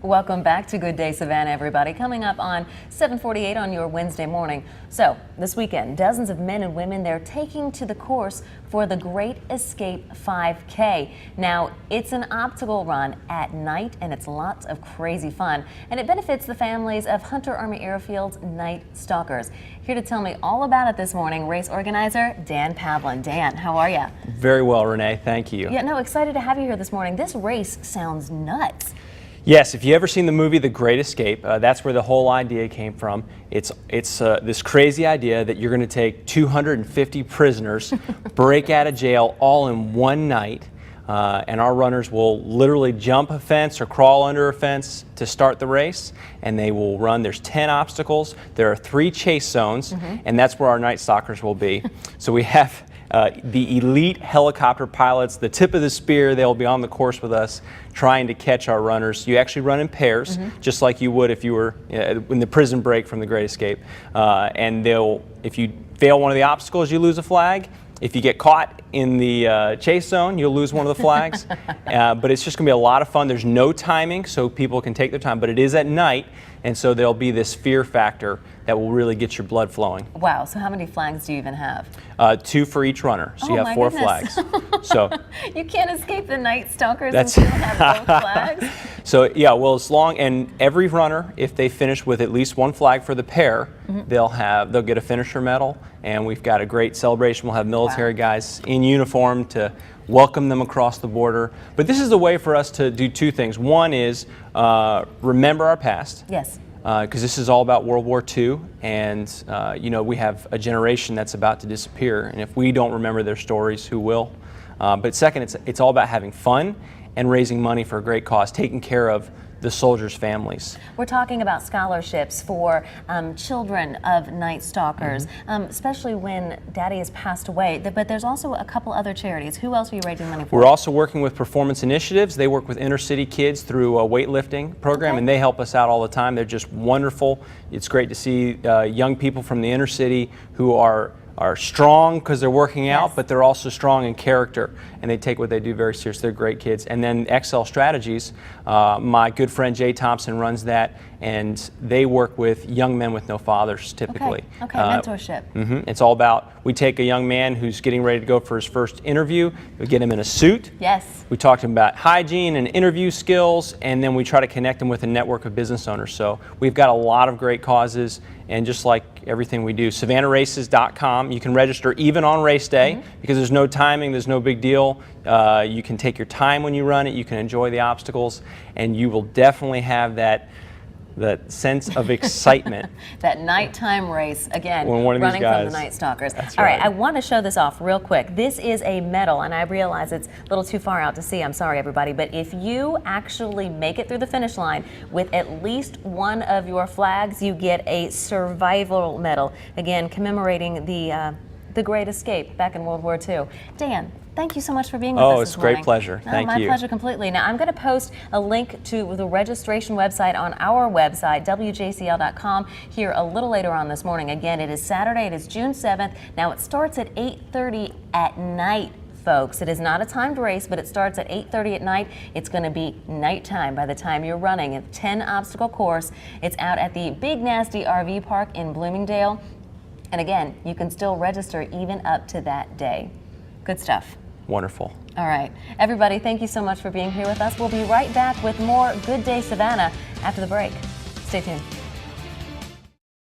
Welcome back to Good Day Savannah, everybody. Coming up on 7:48 on your Wednesday morning. So this weekend, dozens of men and women, they're taking to the course for the Great Escape 5K. Now, it's an obstacle run at night, and it's lots of crazy fun. And it benefits the families of Hunter Army Airfield's Night Stalkers. Here to tell me all about it this morning, race organizer Dan Pavlin. Dan, how are you? Very well, Renee. Thank you. Yeah, no, excited to have you here this morning. This race sounds nuts. Yes, if you ever seen the movie The Great Escape, that's where the whole idea came from. It's this crazy idea that you're going to take 250 prisoners, break out of jail all in one night, and our runners will literally jump a fence or crawl under a fence to start the race, and they will run. There's 10 obstacles. There are 3 chase zones, and that's where our Night Stalkers will be. So we have the elite helicopter pilots, the tip of the spear. They'll be on the course with us trying to catch our runners. You actually run in pairs, just like you would if you were in the prison break from The Great Escape. And if you fail one of the obstacles, you lose a flag. If you get caught in the chase zone, you'll lose one of the flags. But it's just going to be a lot of fun. There's no timing, so people can take their time. But it is at night, and so there'll be this fear factor that will really get your blood flowing. Wow, so how many flags do you even have? 2 for each runner, so you have 4 flags. So you can't escape the Night Stalkers and still have both flags? So yeah, well, as long, and every runner, if they finish with at least 1 flag for the pair, they'll get a finisher medal, and we've got a great celebration. We'll have military guys in uniform to welcome them across the border. But this is a way for us to do 2 things. One is remember our past. Yes. Because this is all about World War II, and we have a generation that's about to disappear, and if we don't remember their stories, who will? But second, it's all about having fun and raising money for a great cause, taking care of the soldiers' families. We're talking about scholarships for children of Night Stalkers, especially when Daddy has passed away. But there's also a couple other charities. Who else are you raising money for? We're also working with Performance Initiatives. They work with inner city kids through a weightlifting program, and they help us out all the time. They're just wonderful. It's great to see young people from the inner city who are strong because they're working out, but they're also strong in character, and they take what they do very seriously. They're great kids. And then XL Strategies, my good friend Jay Thompson runs that, and they work with young men with no fathers typically. Okay, mentorship. It's all about, we take a young man who's getting ready to go for his first interview, we get him in a suit. Yes. We talk to him about hygiene and interview skills, and then we try to connect him with a network of business owners. So we've got a lot of great causes, and just like everything we do, SavannahRaces.com, you can register even on race day because there's no timing, there's no big deal. You can take your time when you run it, you can enjoy the obstacles, and you will definitely have that sense of excitement. That nighttime race, again, when one of running these guys, from the Night Stalkers. That's All right, right. I want to show this off real quick. This is a medal, and I realize it's a little too far out to see. I'm sorry, everybody, but if you actually make it through the finish line with at least 1 of your flags, you get a survival medal, again, commemorating the Great Escape back in World War II. Dan, thank you so much for being with us this morning. Oh, it's a great pleasure. Thank you. My pleasure completely. Now, I'm going to post a link to the registration website on our website, WJCL.com, here a little later on this morning. Again, it is Saturday. It is June 7th. Now, it starts at 8:30 at night, folks. It is not a timed race, but it starts at 8:30 at night. It's going to be nighttime by the time you're running. A 10 obstacle course. It's out at the Big Nasty RV Park in Bloomingdale. And again, you can still register even up to that day. Good stuff. Wonderful. All right. Everybody, thank you so much for being here with us. We'll be right back with more Good Day Savannah after the break. Stay tuned.